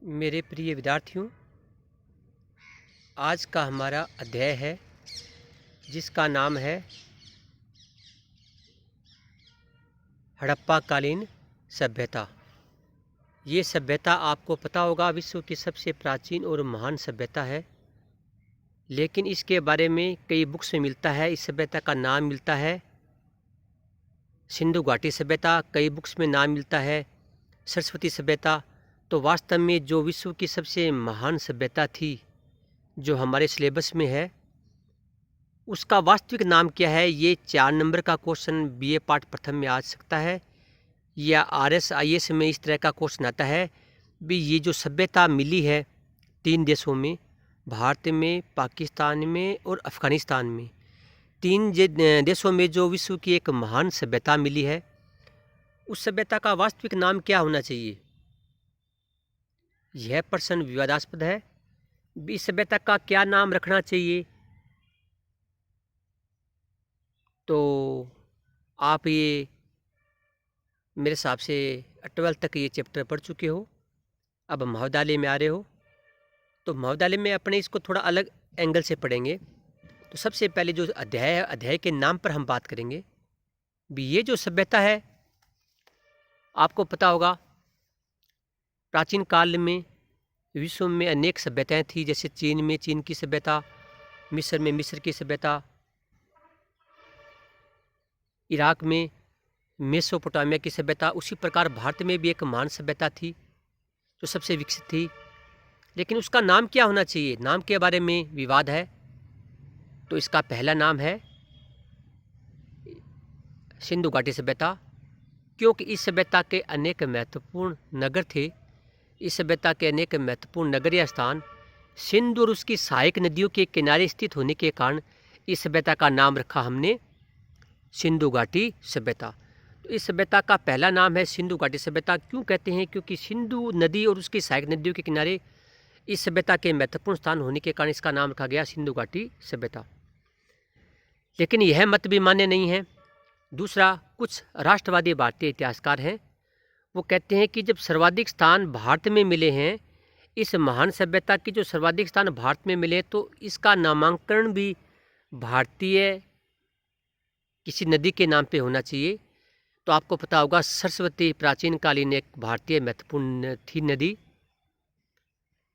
मेरे प्रिय विद्यार्थियों, आज का हमारा अध्याय है जिसका नाम है हड़प्पा कालीन सभ्यता। ये सभ्यता आपको पता होगा विश्व की सबसे प्राचीन और महान सभ्यता है, लेकिन इसके बारे में कई बुक्स में मिलता है। इस सभ्यता का नाम मिलता है सिंधु घाटी सभ्यता, कई बुक्स में नाम मिलता है सरस्वती सभ्यता। तो वास्तव में जो विश्व की सबसे महान सभ्यता थी, जो हमारे सिलेबस में है, उसका वास्तविक नाम क्या है? ये 4 नंबर का क्वेश्चन बीए पार्ट प्रथम में आ सकता है, या RSIS में इस तरह का क्वेश्चन आता है भी ये जो सभ्यता मिली है 3 देशों में, भारत में, पाकिस्तान में और अफ़गानिस्तान में, 3 देशों में जो विश्व की एक महान सभ्यता मिली है, उस सभ्यता का वास्तविक नाम क्या होना चाहिए? यह प्रश्न विवादास्पद है। इस सभ्यता का क्या नाम रखना चाहिए? तो आप ये मेरे हिसाब से 12th तक ये चैप्टर पढ़ चुके हो, अब महाविद्यालय में आ रहे हो, तो महाविद्यालय में अपने इसको थोड़ा अलग एंगल से पढ़ेंगे। तो सबसे पहले जो अध्याय है, अध्याय के नाम पर हम बात करेंगे भी ये जो सभ्यता है, आपको पता होगा प्राचीन काल में विश्व में अनेक सभ्यताएं थी। जैसे चीन में चीन की सभ्यता, मिस्र में मिस्र की सभ्यता, इराक में मेसोपोटामिया की सभ्यता। उसी प्रकार भारत में भी एक महान सभ्यता थी जो सबसे विकसित थी, लेकिन उसका नाम क्या होना चाहिए, नाम के बारे में विवाद है। तो इसका पहला नाम है सिंधु घाटी सभ्यता, क्योंकि इस सभ्यता के अनेक महत्वपूर्ण नगर थे। इस सभ्यता के अनेक महत्वपूर्ण नगरीय स्थान सिंधु और उसकी सहायक नदियों के किनारे स्थित होने के कारण इस सभ्यता का नाम रखा हमने सिंधु घाटी सभ्यता। तो इस सभ्यता का पहला नाम है सिंधु घाटी सभ्यता। क्यों कहते हैं? क्योंकि सिंधु नदी और उसकी सहायक नदियों के किनारे इस सभ्यता के महत्वपूर्ण स्थान होने के कारण इसका नाम रखा गया सिंधु घाटी सभ्यता। लेकिन यह मत भी मान्य नहीं है। दूसरा, कुछ राष्ट्रवादी भारतीय इतिहासकार हैं, वो कहते हैं कि जब सर्वाधिक स्थान भारत में मिले हैं, इस महान सभ्यता के जो सर्वाधिक स्थान भारत में मिले, तो इसका नामांकन भी भारतीय किसी नदी के नाम पे होना चाहिए। तो आपको पता होगा सरस्वती प्राचीन कालीन एक भारतीय महत्वपूर्ण थी नदी।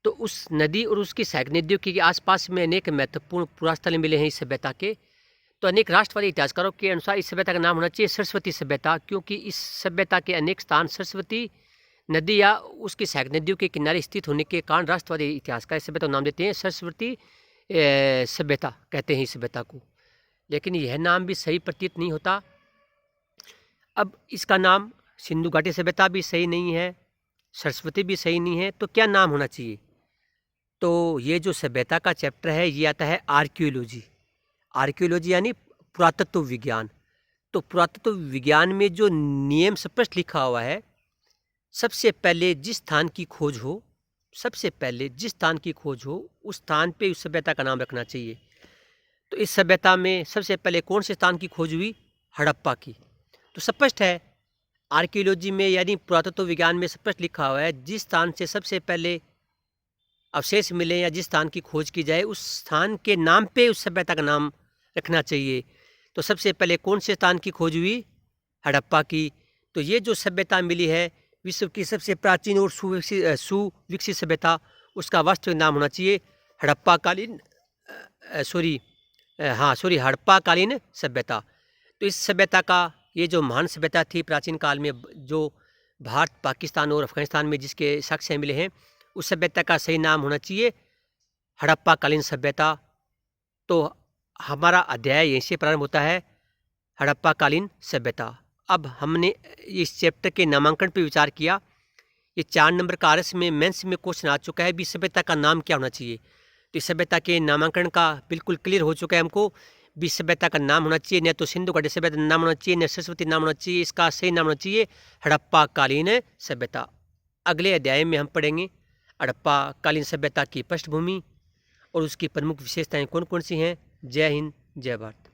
तो उस नदी और उसकी सहायक नदियों के आसपास में अनेक महत्वपूर्ण पुरास्थल मिले हैं इस सभ्यता के। तो अनेक राष्ट्रवादी इतिहासकारों के अनुसार इस सभ्यता का नाम होना चाहिए सरस्वती सभ्यता, क्योंकि इस सभ्यता के अनेक स्थान सरस्वती नदी या उसकी सहायक नदियों के किनारे स्थित होने के कारण राष्ट्रवादी इतिहासकार इस सभ्यता को नाम देते हैं सरस्वती सभ्यता, कहते हैं इस सभ्यता को। लेकिन यह नाम भी सही प्रतीत नहीं होता। अब इसका नाम सिंधु घाटी सभ्यता भी सही नहीं है, सरस्वती भी सही नहीं है, तो क्या नाम होना चाहिए? तो ये जो सभ्यता का चैप्टर है, ये आता है आर्कियोलॉजी। आर्कियोलॉजी यानी पुरातत्व विज्ञान। तो पुरातत्व विज्ञान में जो नियम स्पष्ट लिखा हुआ है, सबसे पहले जिस स्थान की खोज हो, सबसे पहले जिस स्थान की खोज हो, उस स्थान पे उस सभ्यता का नाम रखना चाहिए। तो इस सभ्यता में सबसे पहले कौन से स्थान की खोज हुई? हड़प्पा की। तो स्पष्ट है आर्कियोलॉजी में यानी पुरातत्व विज्ञान में स्पष्ट लिखा हुआ है, जिस स्थान से सबसे पहले अवशेष मिले या जिस स्थान की खोज की जाए, उस स्थान के नाम पे उस सभ्यता का नाम रखना चाहिए। तो सबसे पहले कौन से स्थान की खोज हुई? हड़प्पा की। तो ये जो सभ्यता मिली है विश्व की सबसे प्राचीन और सुविकसित सभ्यता, उसका वास्तविक नाम होना चाहिए हड़प्पा कालीन हड़प्पा कालीन सभ्यता। तो इस सभ्यता का ये जो महान सभ्यता थी प्राचीन काल में, जो भारत, पाकिस्तान और अफगानिस्तान में जिसके साक्ष्य मिले हैं, उस सभ्यता का सही नाम होना चाहिए हड़प्पा कालीन सभ्यता। तो हमारा अध्याय यहीं से प्रारंभ होता है, हड़प्पा कालीन सभ्यता। अब हमने इस चैप्टर के नामांकन पर विचार किया। ये 4 नंबर का RS में मेंस में क्वेश्चन आ चुका है भी सभ्यता का नाम क्या होना चाहिए। तो इस सभ्यता के नामांकन का बिल्कुल क्लियर हो चुका है हमको भी सभ्यता का नाम होना चाहिए, न तो सिंधु घाटी सभ्यता नाम होना चाहिए, न सरस्वती नाम होना चाहिए, इसका सही नाम होना चाहिए हड़प्पा कालीन सभ्यता। अगले अध्याय में हम पढ़ेंगे हड़प्पा कालीन सभ्यता की पृष्ठभूमि और उसकी प्रमुख विशेषताएं कौन कौन सी हैं। जय हिंद, जय भारत।